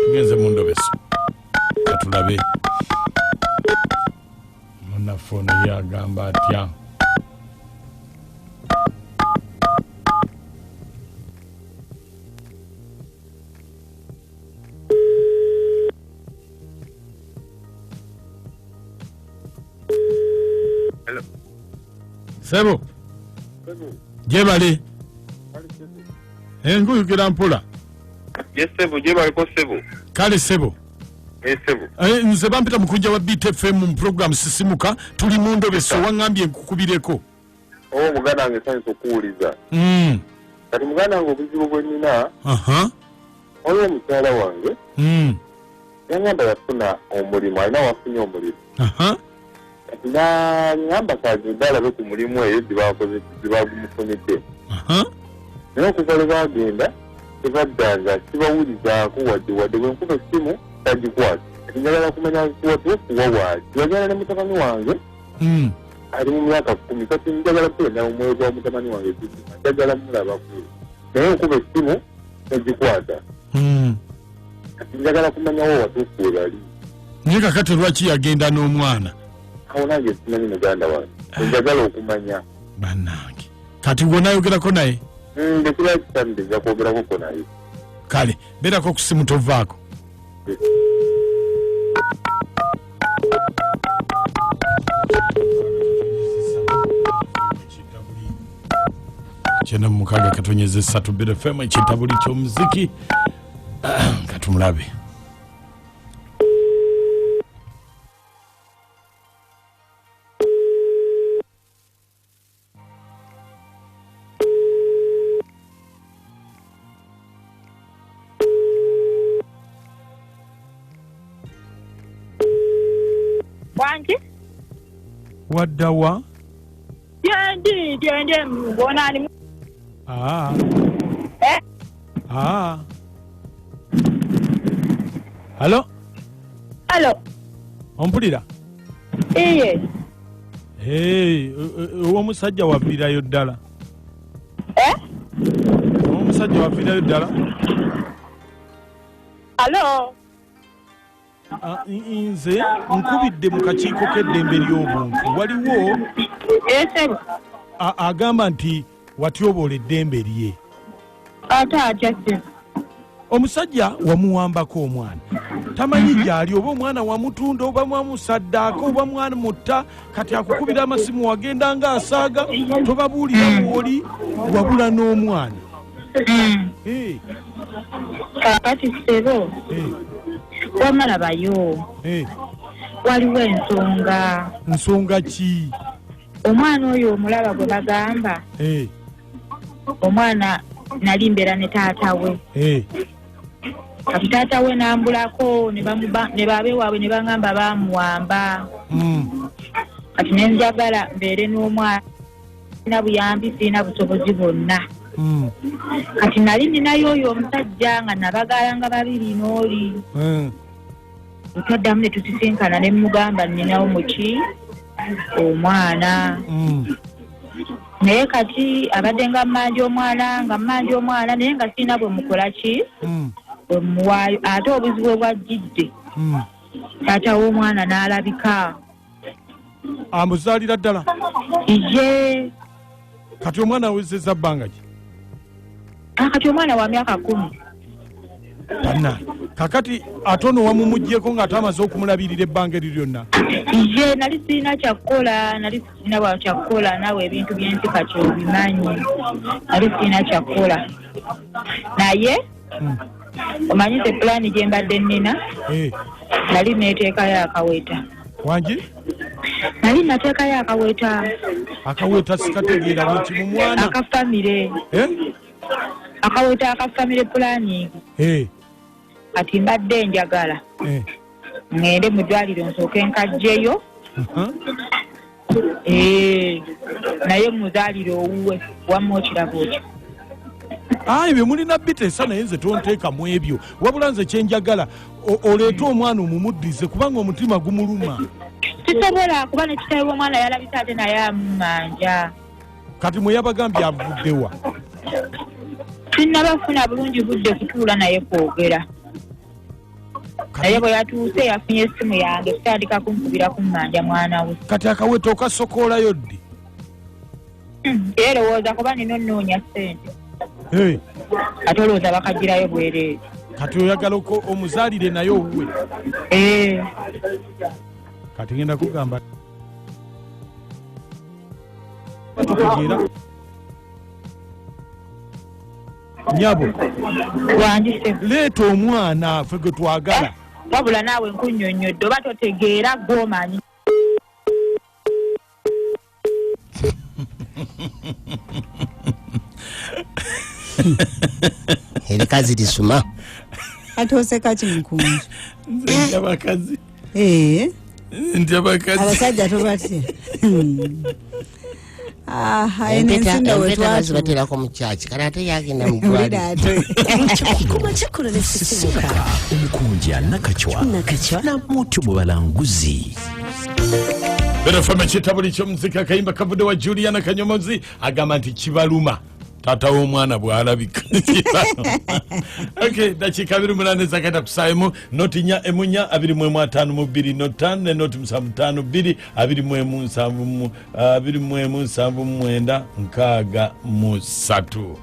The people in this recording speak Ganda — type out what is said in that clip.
tugenze mu Endobeso katulabe munafone yagamba atya Hello. Sebo. Jebale. Nkuyukira mpola. Yes, Sebo. Jebale ko Sebo. Kale Sebo. Sebo. Nze bampita Mukunja wa Beat FM mu program sisimuka tuli mu Endobeso wangambye nkukubireko. Muganda wange sanso kuwuliza. Kati muganda wange obuzibu bwe nnina. Oyo omukyala wange. Yangamba yafuna omulimu, alina wafunye omulimu. Na ngamba kazi dala ku mulimu eyo zibagumufunidde. Naye okuva bagenda tebaddanga kibawulizaako wadde bwenkuba essimu tagikwata. Njagala kumanya kuwa waali. Njagala ne mutabani wange ali mu myaka 10 kati njagala kulenda omwezi wa mutabani wange njagala mulabako. Naye okuba essimu tagikwata. Njagala kumanya wo watuufu we bali. Naye kakati lwaki yagenda n'omwana? Awo nange simanyi muganda wange. Njagala okumanya. Bannange. Kati gw'onaayogerako naye? Ndekula kitande nja kwogerako naye. Kale, beerako ku simu tovaako. Kyenda mukaga katonyeze 3 BEAT FM ekitabuli ky'omuziki katumulabe. Wangi? Waddawa? Jende mbona ni Hello? Hello. Ompulira? Yes. Omusajja wavirayo ddala. Omusajja wavirayo ddala? Hello. Nze nkubidde mu kakiiko k'eddembe ly'obuntu waliwo agamba nti watyoboola eddembe lye. Omusajja wamuwambako omwana tamanyi gy'ali, oba omwana wamutunda oba mwamusaddaako oba mwana mutta, kati akukubira amasimu wagenda ng'asaaga tobabuulira woli wabula n'omwana. Kakati Sebo wamalabayo waliwo ensonga. Nsonga ki? Omwana oyo omulaba gwe bagamba omwana nali mbeera ne taata we. Kati taata we n'ambulako ne babeewaabwe ne bagamba baamuwamba. Kati ne njagala mbeere n'omwana sina buyambi sina busobozi bwonna. Kati nali ninayo oyo omusajja nga nabagaalanga babiri n'oli. Twaddamu ne tusisinkana ne mugamba ninawo muki omwana. Naye kati abadde nga mmanja omwana naye nga sirina bwe mukola ki bwe muwaayo. Ate obuzibu bwajjidde taata w'omwana n'alabika. Amuzaalira ddala? Ije. Kati omwana awezezza bbanga ki? Kati omwana wa myaka 10. Banna kakati atono wamumugyeko nga atamaze okumulabirira ebbanga eryo lyonna. Ije nali sirina kyakkola, nali sirina bwa kyakkola. Naawe ebintu by'ensi kati obimanyi. Nali sirina kyakkola naye omanyi se pulaani gye mbadde nnina nali neeteekayo akaweta. Wangi? Nali nateekayo akaweta. Akaweta sikategeera bweki mu mwana? Akafamire. Akaweta akafamire pulaani. Kati mbadde njagala ngende mu ddwaliro nsooke nkajjeyo. Naye muzaalire owuwe wamma okirabo ekyo. Ebyo mulina bitesa naye nze tonteeka mu ebyo wabula nze kyenjagala oleete omwana omumuddize kubanga omutima gumuluma. Kisobola kuba ne kitaawe w'omwana yalabise ate naye amumanja. Kati mwe yabagambye avuddewa? Sinnabafuna bulungi budde kutuula naye kwogera. naye bwe yatuuse yafunye essimu yange tutandika kunkubira kummanja mwana we. Kati akaweta okasokoolayo ddi? Erowooza kuba nina onnoonya ssente. Ate olowooza bakagirayo bwereere. Kati oyagala omuzaalire naye owuwe? Kati ngenda kugamba nyabo wanjise leeta omwana ffe gwe twagala. Wabula naawe nkunnyonnyodde oba totegeera gw'omanyi. Erikazi lisuma. Atoseka Mukunja. Nze abakazi. Ndi abakazi. Abasajja tobatye. Empeta batera mu church kana ate yagenda mu gwali. Kuma chakula lesisimuka. Mukunja nakacwa na moto mu balanguzi. Bera fama chitabuli ky'omuzika kayimba kavude wa Juliana Kanyomozi agamba nti kibaluma tata w'omwana bw'alabika. Okay, dakika 28 zakata kusayemu noti nya emunya 25 notano ne noti 55 2 27 mwenda nkaga musatu.